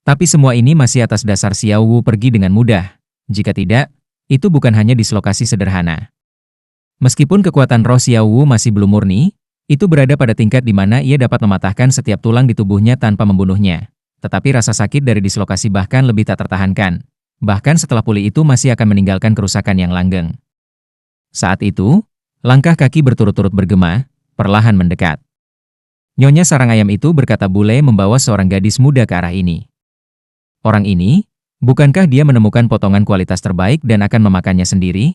Tapi semua ini masih atas dasar Xiao Wu pergi dengan mudah. Jika tidak, itu bukan hanya dislokasi sederhana. Meskipun kekuatan roh Xiao Wu masih belum murni, itu berada pada tingkat di mana ia dapat mematahkan setiap tulang di tubuhnya tanpa membunuhnya. Tetapi rasa sakit dari dislokasi bahkan lebih tak tertahankan. Bahkan setelah pulih itu masih akan meninggalkan kerusakan yang langgeng. Saat itu, langkah kaki berturut-turut bergema, perlahan mendekat. Nyonya sarang ayam itu berkata bule membawa seorang gadis muda ke arah ini. Orang ini, bukankah dia menemukan potongan kualitas terbaik dan akan memakannya sendiri?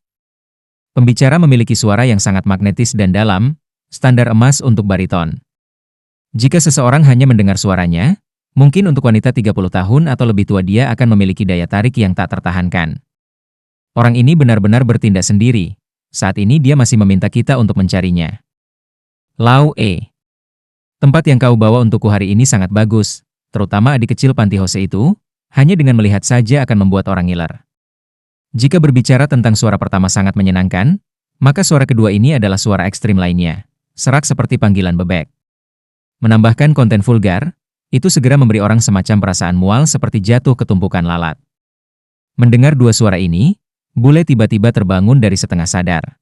Pembicara memiliki suara yang sangat magnetis dan dalam, standar emas untuk bariton. Jika seseorang hanya mendengar suaranya, mungkin untuk wanita 30 tahun atau lebih tua dia akan memiliki daya tarik yang tak tertahankan. Orang ini benar-benar bertindak sendiri. Saat ini dia masih meminta kita untuk mencarinya. Lau E. Tempat yang kau bawa untukku hari ini sangat bagus, terutama adik kecil panti Hose itu. Hanya dengan melihat saja akan membuat orang ngiler. Jika berbicara tentang suara pertama sangat menyenangkan, maka suara kedua ini adalah suara ekstrim lainnya, serak seperti panggilan bebek. Menambahkan konten vulgar, itu segera memberi orang semacam perasaan mual seperti jatuh ke tumpukan lalat. Mendengar dua suara ini, bule tiba-tiba terbangun dari setengah sadar.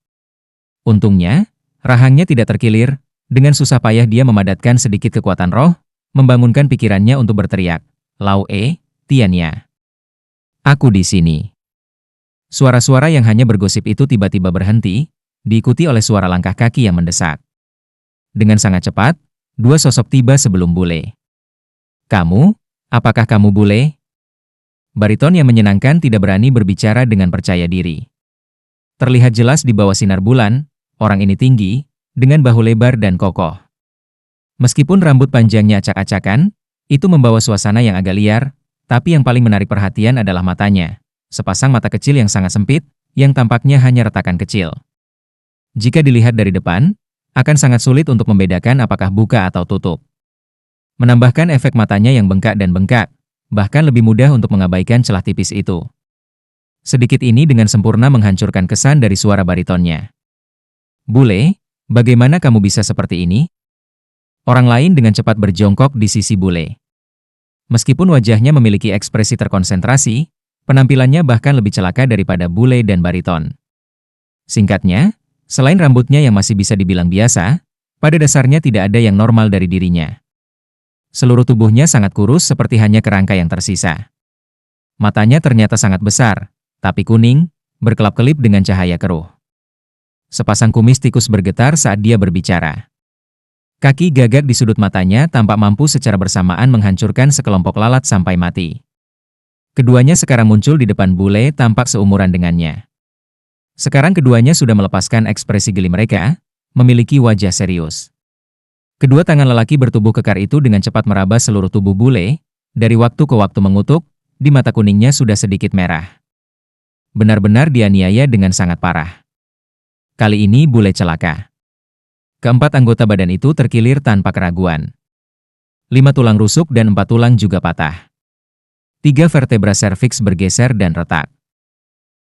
Untungnya, rahangnya tidak terkilir, dengan susah payah dia memadatkan sedikit kekuatan roh, membangunkan pikirannya untuk berteriak, Lau E. Tiania. Aku di sini. Suara-suara yang hanya bergosip itu tiba-tiba berhenti, diikuti oleh suara langkah kaki yang mendesak. Dengan sangat cepat, dua sosok tiba sebelum bule. Kamu? Apakah kamu bule? Bariton yang menyenangkan tidak berani berbicara dengan percaya diri. Terlihat jelas di bawah sinar bulan, orang ini tinggi, dengan bahu lebar dan kokoh. Meskipun rambut panjangnya acak-acakan, itu membawa suasana yang agak liar. Tapi yang paling menarik perhatian adalah matanya. Sepasang mata kecil yang sangat sempit, yang tampaknya hanya retakan kecil. Jika dilihat dari depan, akan sangat sulit untuk membedakan apakah buka atau tutup. Menambahkan efek matanya yang bengkak dan bengkak, bahkan lebih mudah untuk mengabaikan celah tipis itu. Sedikit ini dengan sempurna menghancurkan kesan dari suara baritonnya. Bule, bagaimana kamu bisa seperti ini? Orang lain dengan cepat berjongkok di sisi bule. Meskipun wajahnya memiliki ekspresi terkonsentrasi, penampilannya bahkan lebih celaka daripada bule dan bariton. Singkatnya, selain rambutnya yang masih bisa dibilang biasa, pada dasarnya tidak ada yang normal dari dirinya. Seluruh tubuhnya sangat kurus seperti hanya kerangka yang tersisa. Matanya ternyata sangat besar, tapi kuning, berkelap-kelip dengan cahaya keruh. Sepasang kumis tikus bergetar saat dia berbicara. Kaki gagak di sudut matanya tampak mampu secara bersamaan menghancurkan sekelompok lalat sampai mati. Keduanya sekarang muncul di depan bule tampak seumuran dengannya. Sekarang keduanya sudah melepaskan ekspresi geli mereka, memiliki wajah serius. Kedua tangan lelaki bertubuh kekar itu dengan cepat meraba seluruh tubuh bule, dari waktu ke waktu mengutuk, di mata kuningnya sudah sedikit merah. Benar-benar dianiaya dengan sangat parah. Kali ini bule celaka. Keempat anggota badan itu terkilir tanpa keraguan. 5 tulang rusuk dan 4 tulang juga patah. 3 vertebra serviks bergeser dan retak.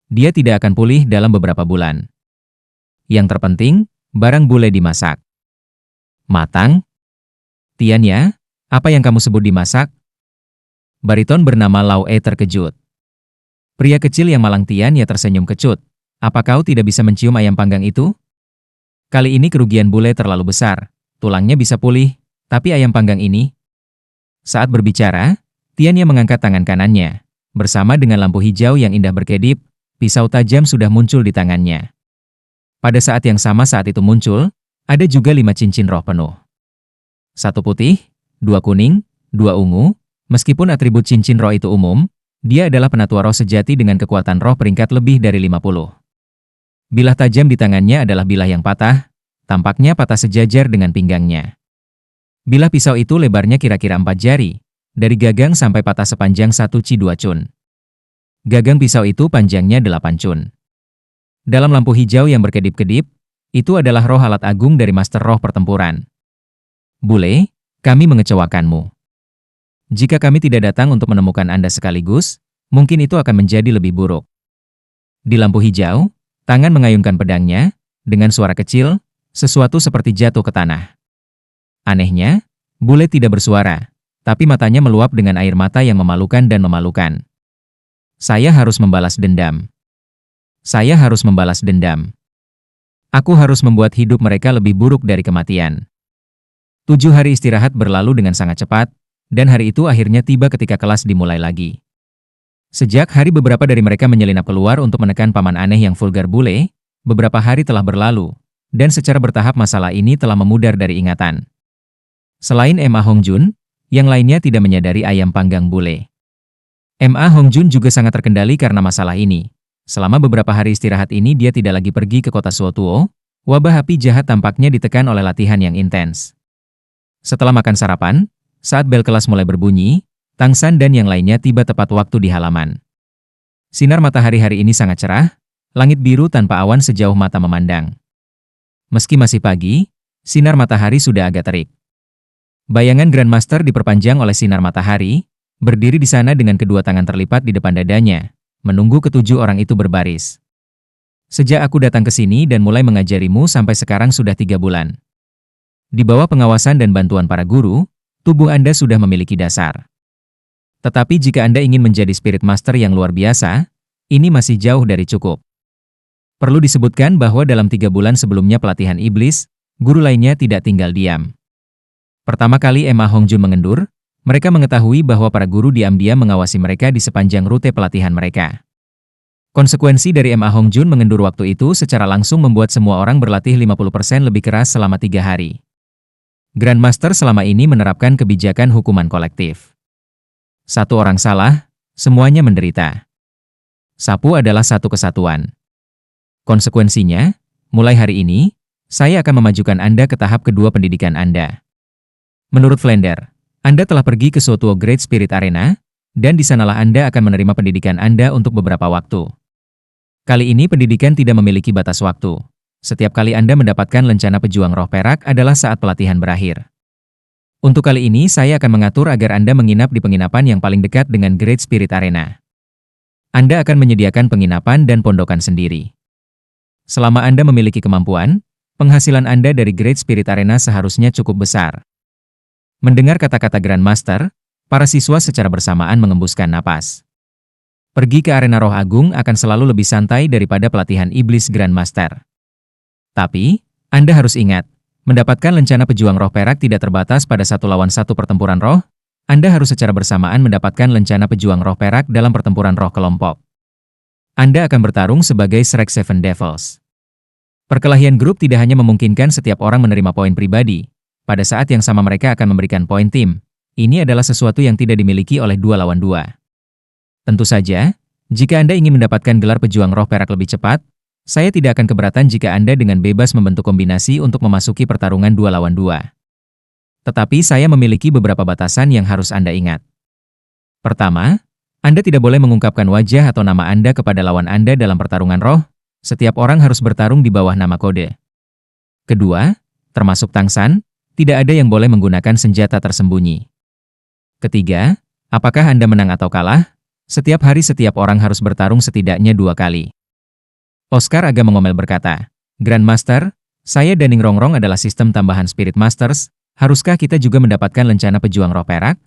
Dia tidak akan pulih dalam beberapa bulan. Yang terpenting, barang bule dimasak. Matang? Tiania, apa yang kamu sebut dimasak? Bariton bernama Lau E terkejut. Pria kecil yang malang Tiania tersenyum kecut. Apa kau tidak bisa mencium ayam panggang itu? Kali ini kerugian bule terlalu besar, tulangnya bisa pulih, tapi ayam panggang ini? Saat berbicara, Tiania mengangkat tangan kanannya. Bersama dengan lampu hijau yang indah berkedip, pisau tajam sudah muncul di tangannya. Pada saat yang sama saat itu muncul, ada juga 5 cincin roh penuh. 1 putih, 2 kuning, 2 ungu, meskipun atribut cincin roh itu umum, dia adalah penatua roh sejati dengan kekuatan roh peringkat lebih dari 50. Bilah tajam di tangannya adalah bilah yang patah, tampaknya patah sejajar dengan pinggangnya. Bilah pisau itu lebarnya kira-kira 4 jari, dari gagang sampai patah sepanjang 1 ci 2 cun. Gagang pisau itu panjangnya 8 cun. Dalam lampu hijau yang berkedip-kedip, itu adalah roh alat agung dari Master Roh Pertempuran. Bule, kami mengecewakanmu. Jika kami tidak datang untuk menemukan Anda sekaligus, mungkin itu akan menjadi lebih buruk. Di lampu hijau, tangan mengayunkan pedangnya, dengan suara kecil, sesuatu seperti jatuh ke tanah. Anehnya, bule tidak bersuara, Tapi matanya meluap dengan air mata yang memalukan dan memalukan. Saya harus membalas dendam. Saya harus membalas dendam. Aku harus membuat hidup mereka lebih buruk dari kematian. 7 hari istirahat berlalu dengan sangat cepat, dan hari itu akhirnya tiba ketika kelas dimulai lagi. Sejak hari beberapa dari mereka menyelinap keluar untuk menekan paman aneh yang vulgar bule, beberapa hari telah berlalu, dan secara bertahap masalah ini telah memudar dari ingatan. Selain Ma Hongjun, yang lainnya tidak menyadari ayam panggang bule. Ma Hongjun juga sangat terkendali karena masalah ini. Selama beberapa hari istirahat ini dia tidak lagi pergi ke kota Suotuo, wabah api jahat tampaknya ditekan oleh latihan yang intens. Setelah makan sarapan, saat bel kelas mulai berbunyi, Tang San dan yang lainnya tiba tepat waktu di halaman. Sinar matahari hari ini sangat cerah, langit biru tanpa awan sejauh mata memandang. Meski masih pagi, sinar matahari sudah agak terik. Bayangan Grandmaster diperpanjang oleh sinar matahari, berdiri di sana dengan kedua tangan terlipat di depan dadanya, menunggu ketujuh orang itu berbaris. Sejak aku datang ke sini dan mulai mengajarimu sampai sekarang sudah 3 bulan. Di bawah pengawasan dan bantuan para guru, tubuh Anda sudah memiliki dasar. Tetapi jika Anda ingin menjadi Spirit Master yang luar biasa, ini masih jauh dari cukup. Perlu disebutkan bahwa dalam 3 bulan sebelumnya pelatihan iblis, guru lainnya tidak tinggal diam. Pertama kali Ma Hongjun mengendur, mereka mengetahui bahwa para guru diam-diam mengawasi mereka di sepanjang rute pelatihan mereka. Konsekuensi dari Ma Hongjun mengendur waktu itu secara langsung membuat semua orang berlatih 50% lebih keras selama 3 hari. Grandmaster selama ini menerapkan kebijakan hukuman kolektif. Satu orang salah, semuanya menderita. Sapu adalah satu kesatuan. Konsekuensinya, mulai hari ini, saya akan memajukan Anda ke tahap kedua pendidikan Anda. Menurut Flender, Anda telah pergi ke Suotuo Great Spirit Arena, dan di sanalah Anda akan menerima pendidikan Anda untuk beberapa waktu. Kali ini pendidikan tidak memiliki batas waktu. Setiap kali Anda mendapatkan lencana pejuang roh perak adalah saat pelatihan berakhir. Untuk kali ini saya akan mengatur agar Anda menginap di penginapan yang paling dekat dengan Great Spirit Arena. Anda akan menyediakan penginapan dan pondokan sendiri. Selama Anda memiliki kemampuan, penghasilan Anda dari Great Spirit Arena seharusnya cukup besar. Mendengar kata-kata Grandmaster, para siswa secara bersamaan mengembuskan napas. Pergi ke arena roh agung akan selalu lebih santai daripada pelatihan iblis Grandmaster. Tapi, Anda harus ingat, mendapatkan lencana pejuang roh perak tidak terbatas pada 1 lawan 1 pertempuran roh, Anda harus secara bersamaan mendapatkan lencana pejuang roh perak dalam pertempuran roh kelompok. Anda akan bertarung sebagai Shrek Seven Devils. Perkelahian grup tidak hanya memungkinkan setiap orang menerima poin pribadi, pada saat yang sama mereka akan memberikan poin tim. Ini adalah sesuatu yang tidak dimiliki oleh 2 lawan 2. Tentu saja, jika Anda ingin mendapatkan gelar pejuang roh perak lebih cepat, saya tidak akan keberatan jika Anda dengan bebas membentuk kombinasi untuk memasuki pertarungan 2 lawan 2. Tetapi saya memiliki beberapa batasan yang harus Anda ingat. Pertama, Anda tidak boleh mengungkapkan wajah atau nama Anda kepada lawan Anda dalam pertarungan roh, setiap orang harus bertarung di bawah nama kode. Kedua, termasuk Tang San, tidak ada yang boleh menggunakan senjata tersembunyi. Ketiga, apakah Anda menang atau kalah, setiap hari setiap orang harus bertarung setidaknya 2 kali. Oscar agak mengomel berkata, Grandmaster, saya dan Ning Rongrong adalah sistem tambahan Spirit Masters, haruskah kita juga mendapatkan lencana pejuang roh perak?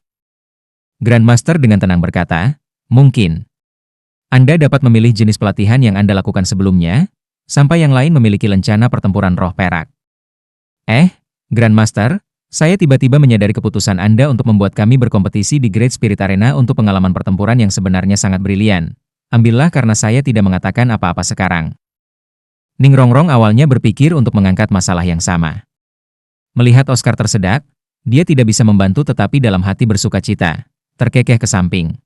Grandmaster dengan tenang berkata, mungkin. Anda dapat memilih jenis pelatihan yang Anda lakukan sebelumnya, sampai yang lain memiliki lencana pertempuran roh perak. Grandmaster, saya tiba-tiba menyadari keputusan Anda untuk membuat kami berkompetisi di Great Spirit Arena untuk pengalaman pertempuran yang sebenarnya sangat brilian. Ambillah karena saya tidak mengatakan apa-apa sekarang. Ning Rongrong awalnya berpikir untuk mengangkat masalah yang sama. Melihat Oscar tersedak, dia tidak bisa membantu tetapi dalam hati bersukacita, terkekeh ke samping.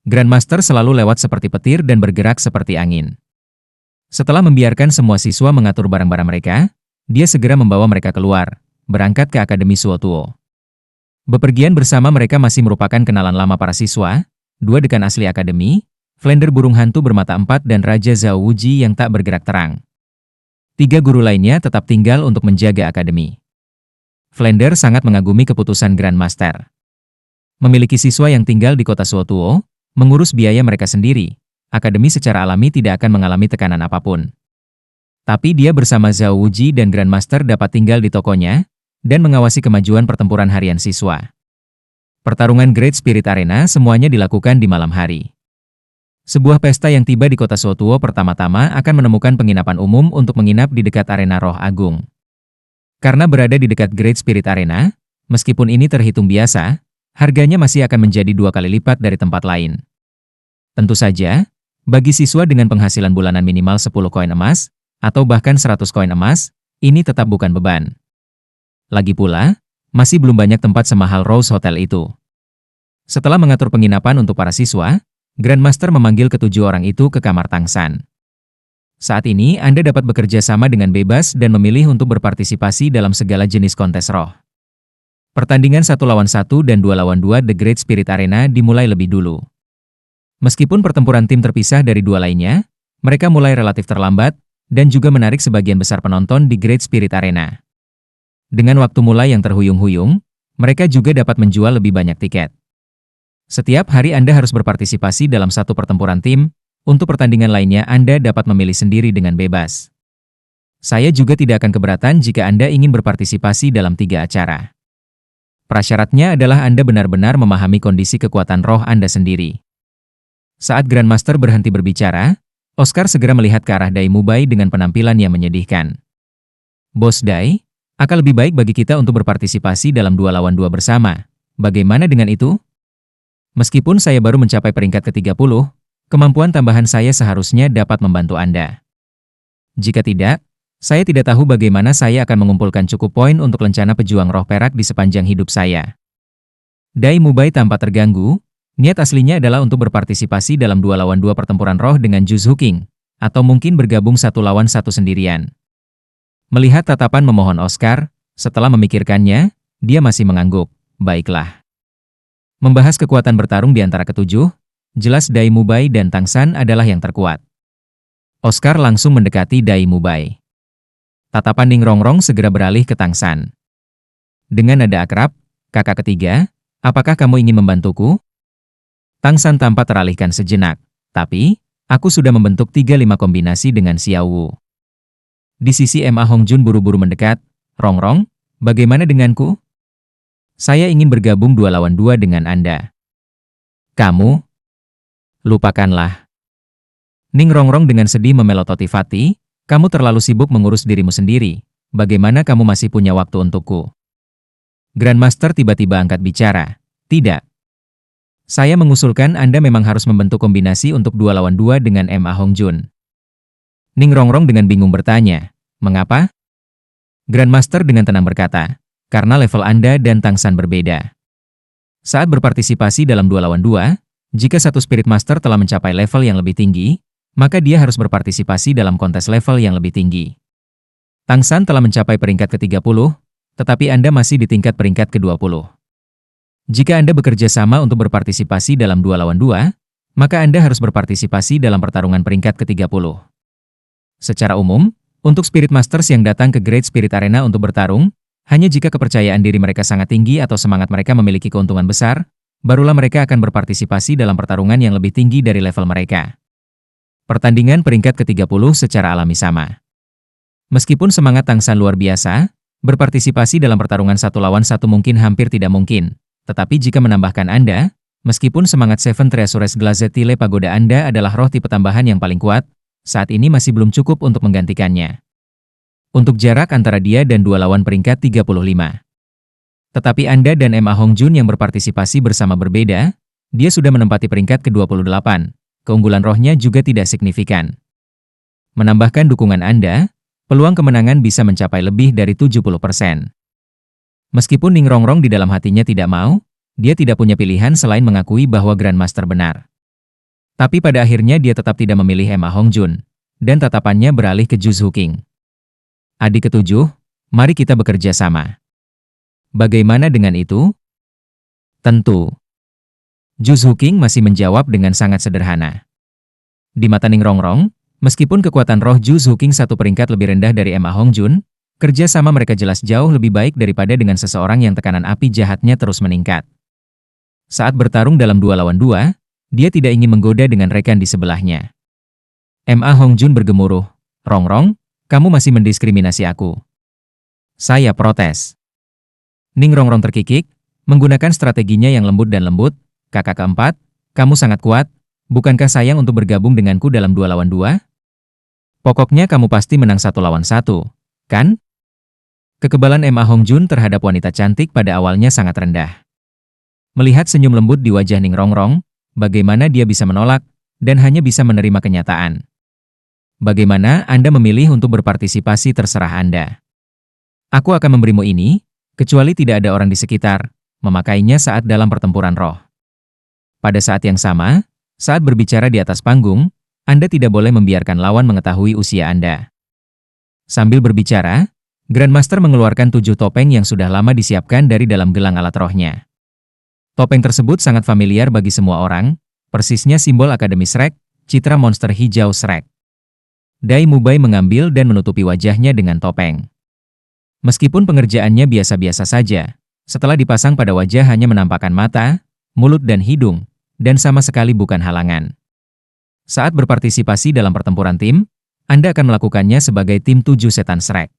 Grandmaster selalu lewat seperti petir dan bergerak seperti angin. Setelah membiarkan semua siswa mengatur barang-barang mereka, dia segera membawa mereka keluar, berangkat ke Akademi Suotuo. Bepergian bersama mereka masih merupakan kenalan lama para siswa, 2 dekan asli Akademi, Flender burung hantu bermata 4 dan Raja Zhao Wuji yang tak bergerak terang. 3 guru lainnya tetap tinggal untuk menjaga Akademi. Flender sangat mengagumi keputusan Grandmaster. Memiliki siswa yang tinggal di kota Suotuo, mengurus biaya mereka sendiri, Akademi secara alami tidak akan mengalami tekanan apapun. Tapi dia bersama Zhao Wuji dan Grandmaster dapat tinggal di tokonya, dan mengawasi kemajuan pertempuran harian siswa. Pertarungan Great Spirit Arena semuanya dilakukan di malam hari. Sebuah pesta yang tiba di kota Suotuo pertama-tama akan menemukan penginapan umum untuk menginap di dekat arena Roh Agung. Karena berada di dekat Great Spirit Arena, meskipun ini terhitung biasa, harganya masih akan menjadi 2 kali lipat dari tempat lain. Tentu saja, bagi siswa dengan penghasilan bulanan minimal 10 koin emas, atau bahkan 100 koin emas, ini tetap bukan beban. Lagi pula, masih belum banyak tempat semahal Rose Hotel itu. Setelah mengatur penginapan untuk para siswa, Grandmaster memanggil ketujuh orang itu ke kamar Tangsan. Saat ini Anda dapat bekerja sama dengan bebas dan memilih untuk berpartisipasi dalam segala jenis kontes roh. Pertandingan 1 lawan 1 dan 2 lawan 2 The Great Spirit Arena dimulai lebih dulu. Meskipun pertempuran tim terpisah dari dua lainnya, mereka mulai relatif terlambat dan juga menarik sebagian besar penonton di Great Spirit Arena. Dengan waktu mulai yang terhuyung-huyung, mereka juga dapat menjual lebih banyak tiket. Setiap hari Anda harus berpartisipasi dalam satu pertempuran tim, untuk pertandingan lainnya Anda dapat memilih sendiri dengan bebas. Saya juga tidak akan keberatan jika Anda ingin berpartisipasi dalam 3 acara. Prasyaratnya adalah Anda benar-benar memahami kondisi kekuatan roh Anda sendiri. Saat Grandmaster berhenti berbicara, Oscar segera melihat ke arah Dai Mubai dengan penampilan yang menyedihkan. Bos Dai, akan lebih baik bagi kita untuk berpartisipasi dalam 2 lawan 2 bersama. Bagaimana dengan itu? Meskipun saya baru mencapai peringkat ke-30, kemampuan tambahan saya seharusnya dapat membantu Anda. Jika tidak, saya tidak tahu bagaimana saya akan mengumpulkan cukup poin untuk lencana pejuang roh perak di sepanjang hidup saya. Dai Mubai tampak terganggu, niat aslinya adalah untuk berpartisipasi dalam 2 lawan 2 pertempuran roh dengan Juzhu King, atau mungkin bergabung 1 lawan 1 sendirian. Melihat tatapan memohon Oscar, setelah memikirkannya, dia masih mengangguk. Baiklah. Membahas kekuatan bertarung di antara ketujuh, jelas Dai Mubai dan Tangsan adalah yang terkuat. Oscar langsung mendekati Dai Mubai. Tatapan Ning Rongrong segera beralih ke Tangsan. Dengan nada akrab, kakak ketiga, apakah kamu ingin membantuku? Tangsan tampak teralihkan sejenak, tapi, aku sudah membentuk 3-5 kombinasi dengan Xiao Wu. Di sisi Ma Hongjun buru-buru mendekat, Rongrong, bagaimana denganku? Saya ingin bergabung 2 lawan 2 dengan Anda. Kamu? Lupakanlah. Ning Rongrong dengan sedih memelototi Fatih, kamu terlalu sibuk mengurus dirimu sendiri. Bagaimana kamu masih punya waktu untukku? Grandmaster tiba-tiba angkat bicara. Tidak. Saya mengusulkan Anda memang harus membentuk kombinasi untuk 2 lawan 2 dengan Ma Hongjun. Ning Rongrong dengan bingung bertanya, mengapa? Grandmaster dengan tenang berkata, karena level Anda dan Tangsan berbeda. Saat berpartisipasi dalam 2 lawan 2, jika satu Spirit Master telah mencapai level yang lebih tinggi, maka dia harus berpartisipasi dalam kontes level yang lebih tinggi. Tangsan telah mencapai peringkat ke-30, tetapi Anda masih di tingkat peringkat ke-20. Jika Anda bekerja sama untuk berpartisipasi dalam 2 lawan 2, maka Anda harus berpartisipasi dalam pertarungan peringkat ke-30. Secara umum, untuk Spirit Masters yang datang ke Great Spirit Arena untuk bertarung, hanya jika kepercayaan diri mereka sangat tinggi atau semangat mereka memiliki keuntungan besar, barulah mereka akan berpartisipasi dalam pertarungan yang lebih tinggi dari level mereka. Pertandingan peringkat ke-30 secara alami sama. Meskipun semangat Tangsan luar biasa, berpartisipasi dalam pertarungan 1 lawan 1 mungkin hampir tidak mungkin. Tetapi jika menambahkan Anda, meskipun semangat Seven Treasures Glazetile Pagoda Anda adalah roh tipe tambahan yang paling kuat, saat ini masih belum cukup untuk menggantikannya. Untuk jarak antara dia dan 2 lawan peringkat 35. Tetapi Anda dan Ma Hongjun yang berpartisipasi bersama berbeda, dia sudah menempati peringkat ke-28. Keunggulan rohnya juga tidak signifikan. Menambahkan dukungan Anda, peluang kemenangan bisa mencapai lebih dari 70%. Meskipun Ning Rongrong di dalam hatinya tidak mau, dia tidak punya pilihan selain mengakui bahwa Grandmaster benar. Tapi pada akhirnya dia tetap tidak memilih Ma Hongjun, dan tatapannya beralih ke Juzhu King. Adik ketujuh, mari kita bekerja sama. Bagaimana dengan itu? Tentu. Juzhu King masih menjawab dengan sangat sederhana. Di mata Ning Rongrong, meskipun kekuatan roh Juzhu King 1 peringkat lebih rendah dari Ma Hongjun, kerja sama mereka jelas jauh lebih baik daripada dengan seseorang yang tekanan api jahatnya terus meningkat. Saat bertarung dalam 2 lawan 2, dia tidak ingin menggoda dengan rekan di sebelahnya. Ma Hongjun bergemuruh, Rongrong, kamu masih mendiskriminasi aku. Saya protes. Ning Rongrong terkikik, Menggunakan strateginya yang lembut dan lembut, kakak keempat, kamu sangat kuat, bukankah sayang untuk bergabung denganku dalam 2 lawan 2? Pokoknya kamu pasti menang 1 lawan 1, kan? Kekebalan Emma Hongjun terhadap wanita cantik pada awalnya sangat rendah. Melihat senyum lembut di wajah Ning Rongrong, bagaimana dia bisa menolak, dan hanya bisa menerima kenyataan. Bagaimana Anda memilih untuk berpartisipasi terserah Anda. Aku akan memberimu ini, kecuali tidak ada orang di sekitar, memakainya saat dalam pertempuran roh. Pada saat yang sama, saat berbicara di atas panggung, Anda tidak boleh membiarkan lawan mengetahui usia Anda. Sambil berbicara, Grandmaster mengeluarkan 7 topeng yang sudah lama disiapkan dari dalam gelang alat rohnya. Topeng tersebut sangat familiar bagi semua orang, persisnya simbol Akademi Shrek, citra monster hijau Shrek. Dai Mubai mengambil dan menutupi wajahnya dengan topeng. Meskipun pengerjaannya biasa-biasa saja, setelah dipasang pada wajah hanya menampakkan mata, mulut dan hidung, dan sama sekali bukan halangan. Saat berpartisipasi dalam pertempuran tim, Anda akan melakukannya sebagai tim 7 setan Shrek.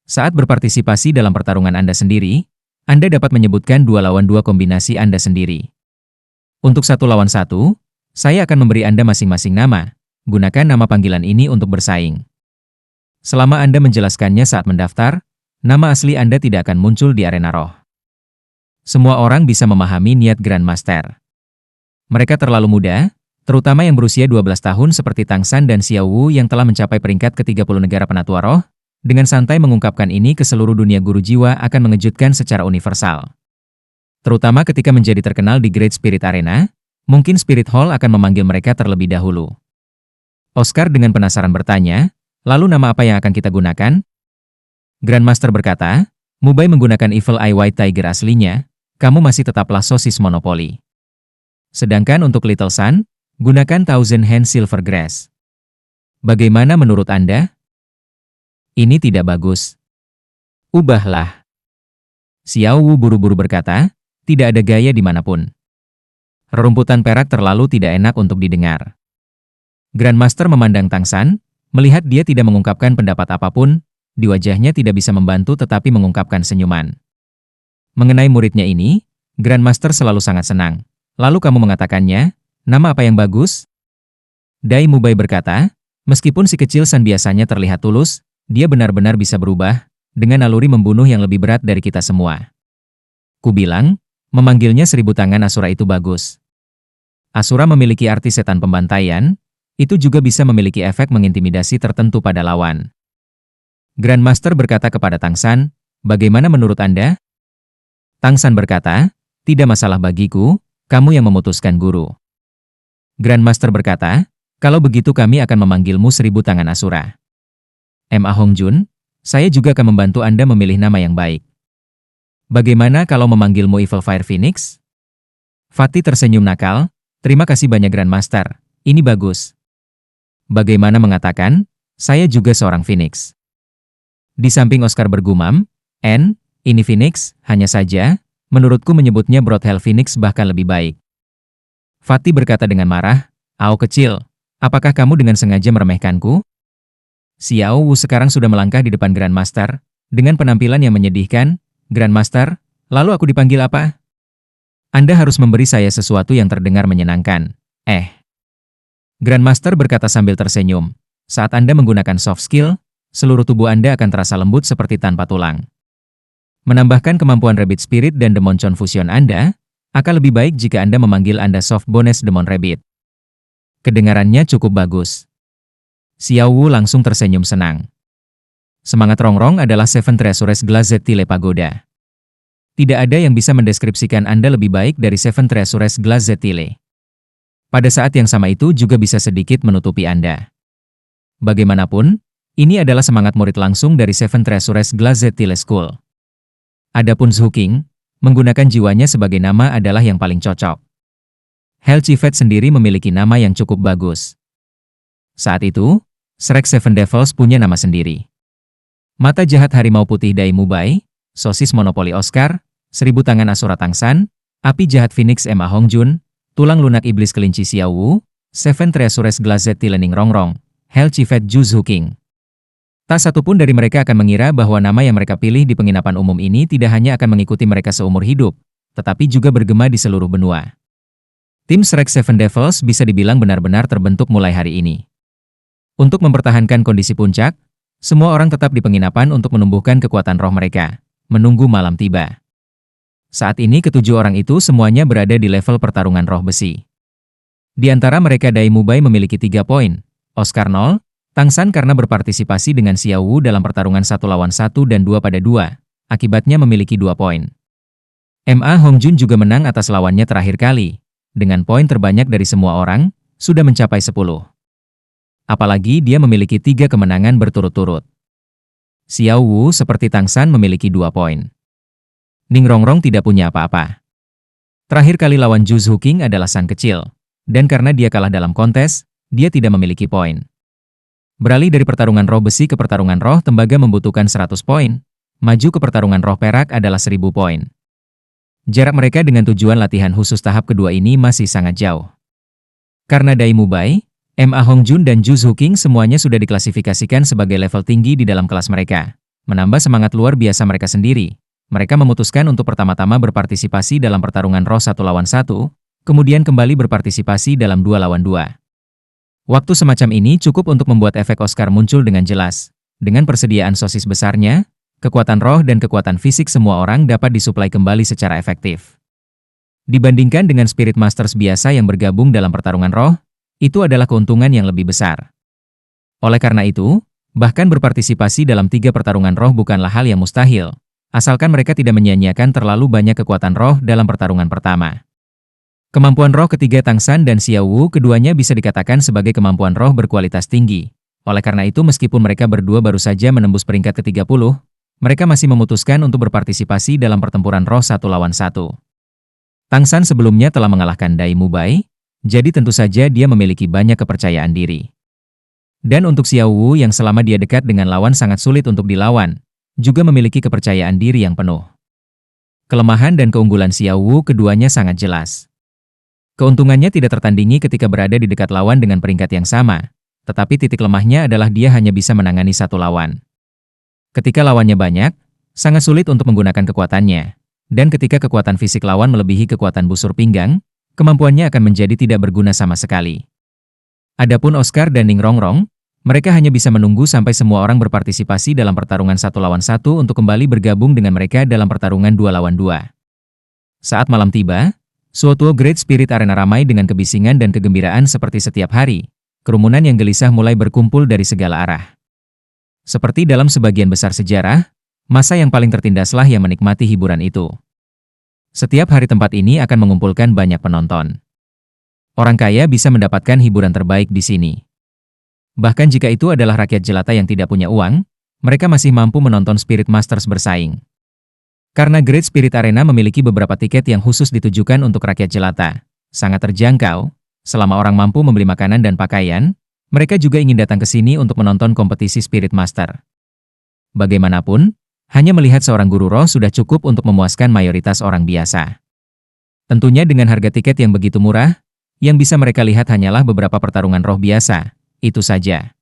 Saat berpartisipasi dalam pertarungan Anda sendiri, Anda dapat menyebutkan 2 lawan 2 kombinasi Anda sendiri. Untuk 1 lawan 1, saya akan memberi Anda masing-masing nama. Gunakan nama panggilan ini untuk bersaing. Selama Anda menjelaskannya saat mendaftar, nama asli Anda tidak akan muncul di arena roh. Semua orang bisa memahami niat Grandmaster. Mereka terlalu muda, terutama yang berusia 12 tahun seperti Tang San dan Xiao Wu yang telah mencapai peringkat ke-30 negara penatua roh, dengan santai mengungkapkan ini ke seluruh dunia guru jiwa akan mengejutkan secara universal. Terutama ketika menjadi terkenal di Great Spirit Arena, mungkin Spirit Hall akan memanggil mereka terlebih dahulu. Oscar dengan penasaran bertanya, lalu nama apa yang akan kita gunakan? Grandmaster berkata, Mubai menggunakan Evil Eye White Tiger aslinya, kamu masih tetaplah sosis monopoli. Sedangkan untuk Little Sun, gunakan Thousand Hand Silver Grass. Bagaimana menurut Anda? Ini tidak bagus. Ubahlah. Xiao Wu buru-buru berkata, tidak ada gaya dimanapun. Rerumputan perak terlalu tidak enak untuk didengar. Grandmaster memandang Tang San, melihat dia tidak mengungkapkan pendapat apapun, di wajahnya tidak bisa membantu tetapi mengungkapkan senyuman. Mengenai muridnya ini, Grandmaster selalu sangat senang. Lalu kamu mengatakannya, nama apa yang bagus? Dai Mubai berkata, meskipun si kecil San biasanya terlihat tulus, dia benar-benar bisa berubah, dengan naluri membunuh yang lebih berat dari kita semua. Ku bilang, memanggilnya 1000 tangan Asura itu bagus. Asura memiliki arti setan pembantaian, itu juga bisa memiliki efek mengintimidasi tertentu pada lawan. Grandmaster berkata kepada Tang San, bagaimana menurut Anda? Tang San berkata, tidak masalah bagiku, kamu yang memutuskan guru. Grandmaster berkata, kalau begitu kami akan memanggilmu 1000 tangan Asura. Emma Hongjun, saya juga akan membantu Anda memilih nama yang baik. Bagaimana kalau memanggilmu Evil Fire Phoenix? Fatih tersenyum nakal, terima kasih banyak Grandmaster, ini bagus. Bagaimana mengatakan, saya juga seorang Phoenix. Di samping Oscar bergumam, ini Phoenix, hanya saja, menurutku menyebutnya Broadhell Phoenix bahkan lebih baik. Fatih berkata dengan marah, "Au kecil, apakah kamu dengan sengaja meremehkanku?" Xiao Wu sekarang sudah melangkah di depan Grandmaster, dengan penampilan yang menyedihkan. Grandmaster, lalu aku dipanggil apa? Anda harus memberi saya sesuatu yang terdengar menyenangkan. Grandmaster berkata sambil tersenyum, saat Anda menggunakan soft skill, seluruh tubuh Anda akan terasa lembut seperti tanpa tulang. Menambahkan kemampuan Rabbit Spirit dan Demon Chon Fusion Anda, akan lebih baik jika Anda memanggil Anda Soft Bonus Demon Rabbit. Kedengarannya cukup bagus. Xiao Wu langsung tersenyum senang. Semangat Rongrong adalah Seven Treasures Glazed Tile Pagoda. Tidak ada yang bisa mendeskripsikan Anda lebih baik dari Seven Treasures Glazed Tile. Pada saat yang sama itu juga bisa sedikit menutupi Anda. Bagaimanapun, ini adalah semangat murid langsung dari Seven Treasures Glazed Tile School. Adapun Zhu King, menggunakan jiwanya sebagai nama adalah yang paling cocok. Hell Chiefet sendiri memiliki nama yang cukup bagus. Saat itu, Shrek Seven Devils punya nama sendiri. Mata jahat harimau putih Dai Mubai, sosis monopoli Oscar, 1000 tangan Asura Tang San, api jahat Phoenix Emma Hongjun, tulang lunak iblis kelinci Xiao Wu, Seven Treasures Glazed Tile Ning Rongrong, Hell Chiefet Zhu King. Tak satu pun dari mereka akan mengira bahwa nama yang mereka pilih di penginapan umum ini tidak hanya akan mengikuti mereka seumur hidup, tetapi juga bergema di seluruh benua. Tim Shrek Seven Devils bisa dibilang benar-benar terbentuk mulai hari ini. Untuk mempertahankan kondisi puncak, semua orang tetap di penginapan untuk menumbuhkan kekuatan roh mereka, menunggu malam tiba. Saat ini ketujuh orang itu semuanya berada di level pertarungan roh besi. Di antara mereka Dai Mubai memiliki 3 poin, Oscar 0, Tang San karena berpartisipasi dengan Xiao Wu dalam pertarungan 1 lawan 1 dan 2 pada 2, akibatnya memiliki 2 poin. Ma Hongjun juga menang atas lawannya terakhir kali, dengan poin terbanyak dari semua orang, sudah mencapai 10. Apalagi dia memiliki 3 kemenangan berturut-turut. Xiao Wu seperti Tang San memiliki 2 poin. Ning Rongrong tidak punya apa-apa. Terakhir kali lawan Zhu Zuqing adalah San kecil, dan karena dia kalah dalam kontes, dia tidak memiliki poin. Beralih dari pertarungan roh besi ke pertarungan roh tembaga membutuhkan 100 poin, maju ke pertarungan roh perak adalah 1000 poin. Jarak mereka dengan tujuan latihan khusus tahap kedua ini masih sangat jauh. Karena Dai Mubai, Ma Hongjun dan Zhu Zuqing semuanya sudah diklasifikasikan sebagai level tinggi di dalam kelas mereka. Menambah semangat luar biasa mereka sendiri, mereka memutuskan untuk pertama-tama berpartisipasi dalam pertarungan roh 1 lawan 1, kemudian kembali berpartisipasi dalam 2 lawan 2. Waktu semacam ini cukup untuk membuat efek Oscar muncul dengan jelas. Dengan persediaan sosis besarnya, kekuatan roh dan kekuatan fisik semua orang dapat disuplai kembali secara efektif. Dibandingkan dengan Spirit Masters biasa yang bergabung dalam pertarungan roh, itu adalah keuntungan yang lebih besar. Oleh karena itu, bahkan berpartisipasi dalam 3 pertarungan roh bukanlah hal yang mustahil, asalkan mereka tidak menyia-nyiakan terlalu banyak kekuatan roh dalam pertarungan pertama. Kemampuan roh ketiga Tang San dan Xiao Wu keduanya bisa dikatakan sebagai kemampuan roh berkualitas tinggi. Oleh karena itu meskipun mereka berdua baru saja menembus peringkat ke-30, mereka masih memutuskan untuk berpartisipasi dalam pertempuran roh 1 lawan 1. Tang San sebelumnya telah mengalahkan Dai Mubai, jadi tentu saja dia memiliki banyak kepercayaan diri. Dan untuk Xiao Wu yang selama dia dekat dengan lawan sangat sulit untuk dilawan, juga memiliki kepercayaan diri yang penuh. Kelemahan dan keunggulan Xiao Wu keduanya sangat jelas. Keuntungannya tidak tertandingi ketika berada di dekat lawan dengan peringkat yang sama, tetapi titik lemahnya adalah dia hanya bisa menangani satu lawan. Ketika lawannya banyak, sangat sulit untuk menggunakan kekuatannya, dan ketika kekuatan fisik lawan melebihi kekuatan busur pinggang, kemampuannya akan menjadi tidak berguna sama sekali. Adapun Oscar dan Ning Rongrong, mereka hanya bisa menunggu sampai semua orang berpartisipasi dalam pertarungan 1 lawan 1 untuk kembali bergabung dengan mereka dalam pertarungan 2 lawan 2. Saat malam tiba, Suotuo Great Spirit Arena ramai dengan kebisingan dan kegembiraan seperti setiap hari. Kerumunan yang gelisah mulai berkumpul dari segala arah. Seperti dalam sebagian besar sejarah, masa yang paling tertindaslah yang menikmati hiburan itu. Setiap hari tempat ini akan mengumpulkan banyak penonton. Orang kaya bisa mendapatkan hiburan terbaik di sini. Bahkan jika itu adalah rakyat jelata yang tidak punya uang, mereka masih mampu menonton Spirit Masters bersaing. Karena Great Spirit Arena memiliki beberapa tiket yang khusus ditujukan untuk rakyat jelata, sangat terjangkau, selama orang mampu membeli makanan dan pakaian, mereka juga ingin datang ke sini untuk menonton kompetisi Spirit Master. Bagaimanapun, hanya melihat seorang guru roh sudah cukup untuk memuaskan mayoritas orang biasa. Tentunya dengan harga tiket yang begitu murah, yang bisa mereka lihat hanyalah beberapa pertarungan roh biasa, itu saja.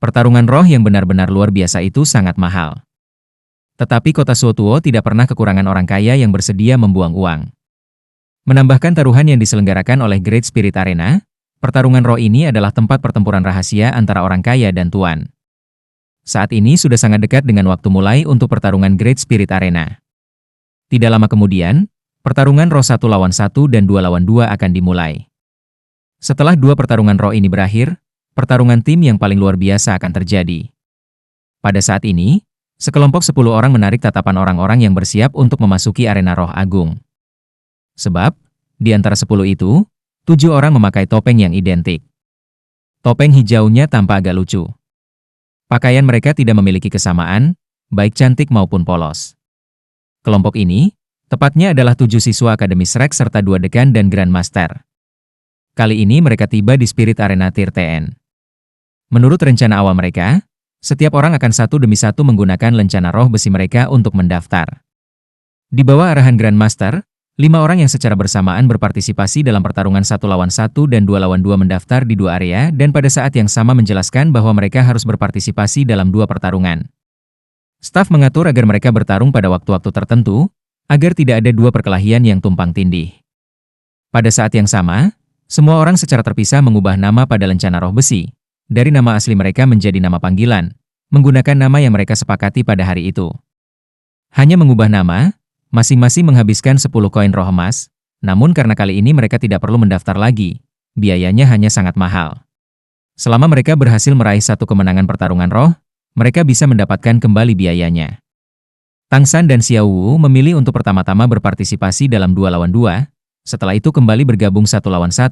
Pertarungan roh yang benar-benar luar biasa itu sangat mahal. Tetapi kota Suotuo tidak pernah kekurangan orang kaya yang bersedia membuang uang. Menambahkan taruhan yang diselenggarakan oleh Great Spirit Arena, pertarungan roh ini adalah tempat pertempuran rahasia antara orang kaya dan tuan. Saat ini sudah sangat dekat dengan waktu mulai untuk pertarungan Great Spirit Arena. Tidak lama kemudian, pertarungan roh 1 lawan 1 dan 2 lawan 2 akan dimulai. Setelah 2 pertarungan roh ini berakhir, pertarungan tim yang paling luar biasa akan terjadi. Pada saat ini, sekelompok 10 orang menarik tatapan orang-orang yang bersiap untuk memasuki arena roh agung. Sebab, di antara 10 itu, 7 orang memakai topeng yang identik. Topeng hijaunya tampak agak lucu. Pakaian mereka tidak memiliki kesamaan, baik cantik maupun polos. Kelompok ini, tepatnya adalah 7 siswa Akademi Shrek serta 2 dekan dan Grandmaster. Kali ini mereka tiba di Spirit Arena Tier TN. Menurut rencana awal mereka, setiap orang akan satu demi satu menggunakan lencana roh besi mereka untuk mendaftar. Di bawah arahan Grandmaster, 5 orang yang secara bersamaan berpartisipasi dalam pertarungan 1 lawan 1 dan 2 lawan 2 mendaftar di 2 area dan pada saat yang sama menjelaskan bahwa mereka harus berpartisipasi dalam 2 pertarungan. Staf mengatur agar mereka bertarung pada waktu-waktu tertentu, agar tidak ada dua perkelahian yang tumpang tindih. Pada saat yang sama, semua orang secara terpisah mengubah nama pada lencana roh besi, dari nama asli mereka menjadi nama panggilan, menggunakan nama yang mereka sepakati pada hari itu. Hanya mengubah nama, masing-masing menghabiskan 10 koin roh emas, namun karena kali ini mereka tidak perlu mendaftar lagi, biayanya hanya sangat mahal. Selama mereka berhasil meraih satu kemenangan pertarungan roh, mereka bisa mendapatkan kembali biayanya. Tang San dan Xiao Wu memilih untuk pertama-tama berpartisipasi dalam 2 lawan 2, setelah itu kembali bergabung 1 lawan 1,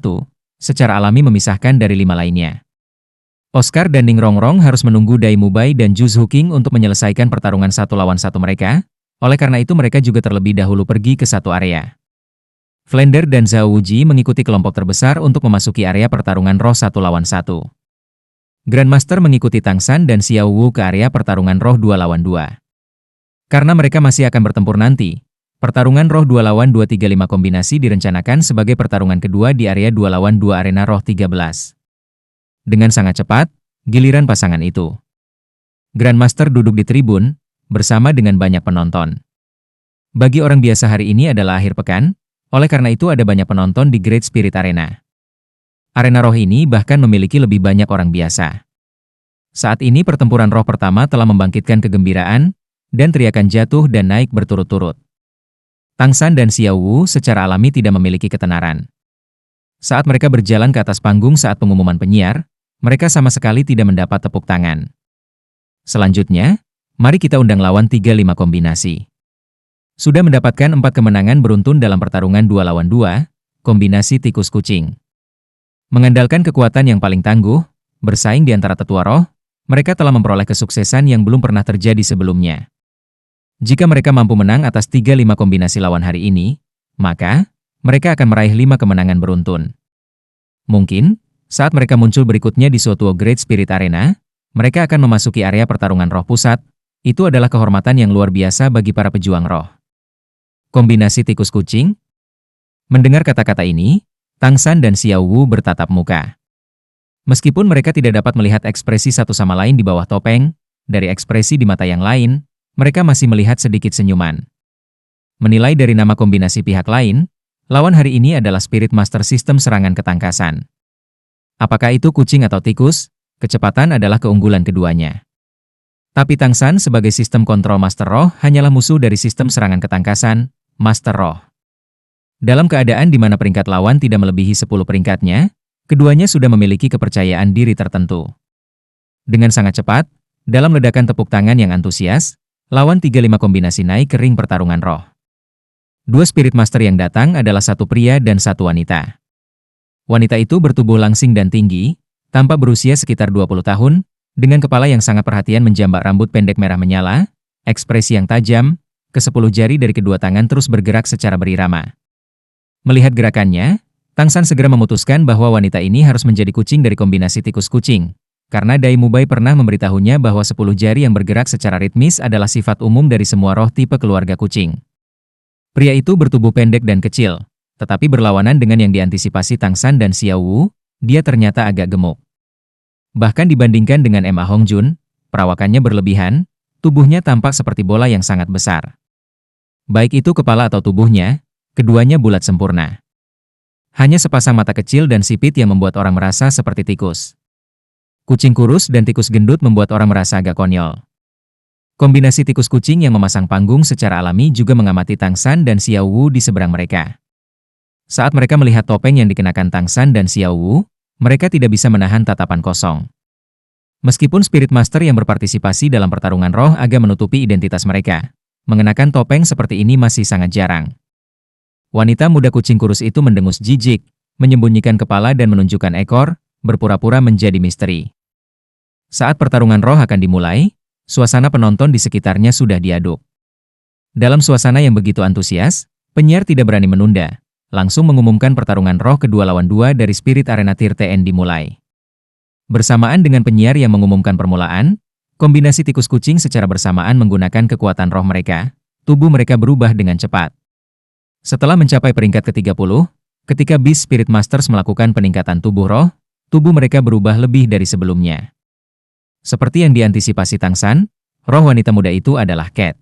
secara alami memisahkan dari 5 lainnya. Oscar dan Ning Rongrong harus menunggu Dai Mubai dan Zhu Zuqing untuk menyelesaikan pertarungan 1 lawan 1 mereka, oleh karena itu mereka juga terlebih dahulu pergi ke satu area. Flander dan Zhao Wuji mengikuti kelompok terbesar untuk memasuki area pertarungan roh 1 lawan 1. Grandmaster mengikuti Tang San dan Xiao Wu ke area pertarungan roh 2 lawan 2. Karena mereka masih akan bertempur nanti, pertarungan roh 2 lawan 2-3-5 kombinasi direncanakan sebagai pertarungan kedua di area 2 lawan 2 arena roh 13. Dengan sangat cepat, giliran pasangan itu. Grandmaster duduk di tribun, bersama dengan banyak penonton. Bagi orang biasa hari ini adalah akhir pekan, oleh karena itu ada banyak penonton di Great Spirit Arena. Arena roh ini bahkan memiliki lebih banyak orang biasa. Saat ini pertempuran roh pertama telah membangkitkan kegembiraan, dan teriakan jatuh dan naik berturut-turut. Tang San dan Xiao Wu secara alami tidak memiliki ketenaran. Saat mereka berjalan ke atas panggung saat pengumuman penyiar, mereka sama sekali tidak mendapat tepuk tangan. Selanjutnya, mari kita undang lawan 3-5 kombinasi. Sudah mendapatkan 4 kemenangan beruntun dalam pertarungan 2 lawan 2, kombinasi tikus kucing. Mengandalkan kekuatan yang paling tangguh, bersaing di antara tetua roh, mereka telah memperoleh kesuksesan yang belum pernah terjadi sebelumnya. Jika mereka mampu menang atas 3-5 kombinasi lawan hari ini, maka mereka akan meraih 5 kemenangan beruntun. Mungkin, saat mereka muncul berikutnya di suatu Great Spirit Arena, mereka akan memasuki area pertarungan roh pusat. Itu adalah kehormatan yang luar biasa bagi para pejuang roh. Kombinasi tikus kucing? Mendengar kata-kata ini, Tang San dan Xiao Wu bertatap muka. Meskipun mereka tidak dapat melihat ekspresi satu sama lain di bawah topeng, dari ekspresi di mata yang lain, mereka masih melihat sedikit senyuman. Menilai dari nama kombinasi pihak lain, lawan hari ini adalah Spirit Master Sistem serangan ketangkasan. Apakah itu kucing atau tikus? Kecepatan adalah keunggulan keduanya. Tapi Tang San sebagai sistem kontrol Master Roh hanyalah musuh dari sistem serangan ketangkasan, Master Roh. Dalam keadaan di mana peringkat lawan tidak melebihi 10 peringkatnya, keduanya sudah memiliki kepercayaan diri tertentu. Dengan sangat cepat, dalam ledakan tepuk tangan yang antusias, lawan 3-5 kombinasi naik ke ring pertarungan roh. 2 Spirit Master yang datang adalah satu pria dan satu wanita. Wanita itu bertubuh langsing dan tinggi, tampak berusia sekitar 20 tahun, dengan kepala yang sangat perhatian menjambak rambut pendek merah menyala, ekspresi yang tajam, ke-10 jari dari kedua tangan terus bergerak secara berirama. Melihat gerakannya, Tang San segera memutuskan bahwa wanita ini harus menjadi kucing dari kombinasi tikus kucing, karena Dai Mubai pernah memberitahunya bahwa 10 jari yang bergerak secara ritmis adalah sifat umum dari semua roh tipe keluarga kucing. Pria itu bertubuh pendek dan kecil, tetapi berlawanan dengan yang diantisipasi Tang San dan Xiao Wu, dia ternyata agak gemuk. Bahkan dibandingkan dengan Ma Hongjun, perawakannya berlebihan, tubuhnya tampak seperti bola yang sangat besar. Baik itu kepala atau tubuhnya, keduanya bulat sempurna. Hanya sepasang mata kecil dan sipit yang membuat orang merasa seperti tikus. Kucing kurus dan tikus gendut membuat orang merasa agak konyol. Kombinasi tikus kucing yang memasang panggung secara alami juga mengamati Tang San dan Xiao Wu di seberang mereka. Saat mereka melihat topeng yang dikenakan Tang San dan Xiao Wu, mereka tidak bisa menahan tatapan kosong. Meskipun Spirit Master yang berpartisipasi dalam pertarungan roh agak menutupi identitas mereka, mengenakan topeng seperti ini masih sangat jarang. Wanita muda kucing kurus itu mendengus jijik, menyembunyikan kepala dan menunjukkan ekor, berpura-pura menjadi misteri. Saat pertarungan roh akan dimulai, suasana penonton di sekitarnya sudah diaduk. Dalam suasana yang begitu antusias, penyiar tidak berani menunda, langsung mengumumkan pertarungan roh kedua lawan 2 dari Spirit Arena Tier TN dimulai. Bersamaan dengan penyiar yang mengumumkan permulaan, kombinasi tikus kucing secara bersamaan menggunakan kekuatan roh mereka, tubuh mereka berubah dengan cepat. Setelah mencapai peringkat ke-30, ketika Beast Spirit Masters melakukan peningkatan tubuh roh, tubuh mereka berubah lebih dari sebelumnya. Seperti yang diantisipasi Tang San, roh wanita muda itu adalah Cat.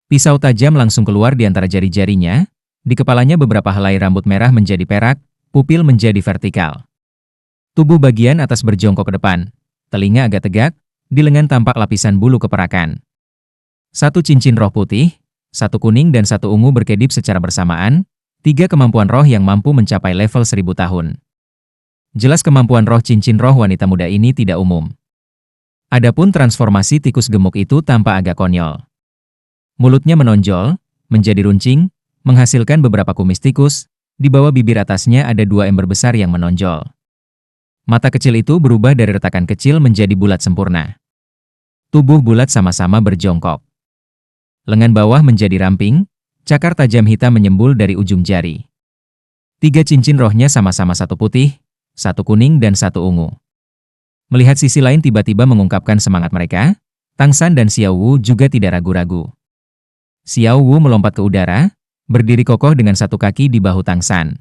Pisau tajam langsung keluar di antara jari-jarinya, di kepalanya beberapa helai rambut merah menjadi perak, pupil menjadi vertikal. Tubuh bagian atas berjongkok ke depan, telinga agak tegak, di lengan tampak lapisan bulu keperakan. Satu cincin roh putih, satu kuning dan satu ungu berkedip secara bersamaan, 3 kemampuan roh yang mampu mencapai level 1000 tahun. Jelas kemampuan roh cincin roh wanita muda ini tidak umum. Adapun transformasi tikus gemuk itu tampak agak konyol. Mulutnya menonjol, menjadi runcing, menghasilkan beberapa kumis tikus, di bawah bibir atasnya ada 2 ember besar yang menonjol. Mata kecil itu berubah dari retakan kecil menjadi bulat sempurna. Tubuh bulat sama-sama berjongkok. Lengan bawah menjadi ramping, cakar tajam hitam menyembul dari ujung jari. 3 cincin rohnya sama-sama satu putih, satu kuning dan satu ungu. Melihat sisi lain tiba-tiba mengungkapkan semangat mereka, Tang San dan Xiao Wu juga tidak ragu-ragu. Xiao Wu melompat ke udara, berdiri kokoh dengan satu kaki di bahu Tang San.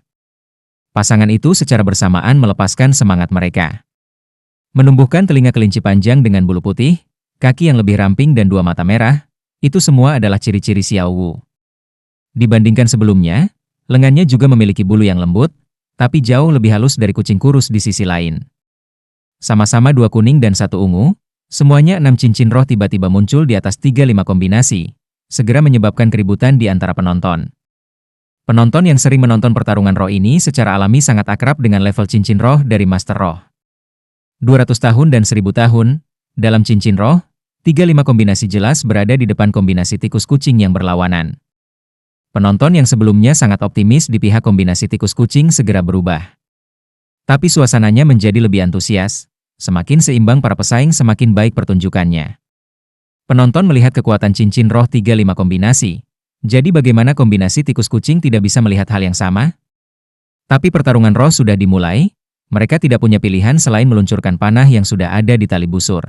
Pasangan itu secara bersamaan melepaskan semangat mereka. Menumbuhkan telinga kelinci panjang dengan bulu putih, kaki yang lebih ramping dan 2 mata merah, itu semua adalah ciri-ciri Xiao Wu. Dibandingkan sebelumnya, lengannya juga memiliki bulu yang lembut, tapi jauh lebih halus dari kucing kurus di sisi lain. Sama-sama 2 kuning dan 1 ungu, semuanya 6 cincin roh tiba-tiba muncul di atas 3-5 kombinasi, segera menyebabkan keributan di antara penonton. Penonton yang sering menonton pertarungan roh ini secara alami sangat akrab dengan level cincin roh dari Master Roh. 200 tahun dan 1000 tahun, dalam cincin roh, 3-5 kombinasi jelas berada di depan kombinasi tikus kucing yang berlawanan. Penonton yang sebelumnya sangat optimis di pihak kombinasi tikus kucing segera berubah. Tapi suasananya menjadi lebih antusias, semakin seimbang para pesaing semakin baik pertunjukannya. Penonton melihat kekuatan cincin roh 3-5 kombinasi, jadi bagaimana kombinasi tikus kucing tidak bisa melihat hal yang sama? Tapi pertarungan roh sudah dimulai, mereka tidak punya pilihan selain meluncurkan panah yang sudah ada di tali busur.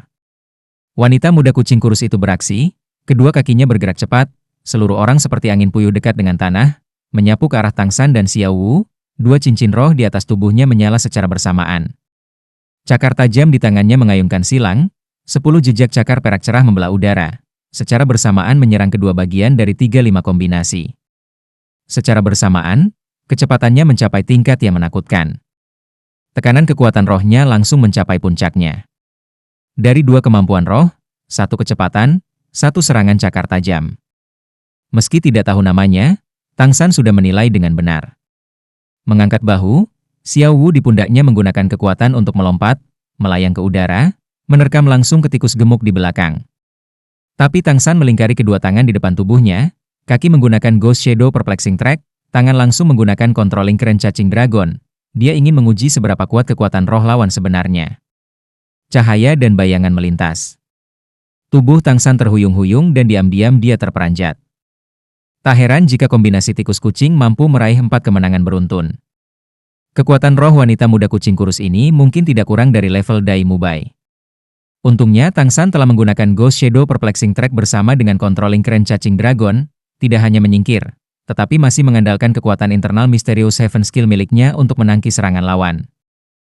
Wanita muda kucing kurus itu beraksi, kedua kakinya bergerak cepat, seluruh orang seperti angin puyuh dekat dengan tanah, menyapu ke arah Tang San dan Xiao Wu, 2 cincin roh di atas tubuhnya menyala secara bersamaan. Cakar tajam di tangannya mengayunkan silang, 10 jejak cakar perak cerah membelah udara, secara bersamaan menyerang kedua bagian dari 3-5 kombinasi. Secara bersamaan, kecepatannya mencapai tingkat yang menakutkan. Tekanan kekuatan rohnya langsung mencapai puncaknya. Dari 2 kemampuan roh, 1 kecepatan, 1 serangan cakar tajam. Meski tidak tahu namanya, Tang San sudah menilai dengan benar. Mengangkat bahu, Xiao Wu di pundaknya menggunakan kekuatan untuk melompat, melayang ke udara, menerkam langsung ke tikus gemuk di belakang. Tapi Tang San melingkari kedua tangan di depan tubuhnya, kaki menggunakan Ghost Shadow Perplexing Track, tangan langsung menggunakan Controlling Crane Cacing Dragon. Dia ingin menguji seberapa kuat kekuatan roh lawan sebenarnya. Cahaya dan bayangan melintas. Tubuh Tang San terhuyung-huyung dan diam-diam dia terperanjat. Tak heran jika kombinasi tikus kucing mampu meraih 4 kemenangan beruntun. Kekuatan roh wanita muda kucing kurus ini mungkin tidak kurang dari level Dai Mubai. Untungnya Tang San telah menggunakan Ghost Shadow Perplexing Track bersama dengan Controlling Crane Cacing Dragon, tidak hanya menyingkir, tetapi masih mengandalkan kekuatan internal Mysterious Heaven skill miliknya untuk menangkis serangan lawan.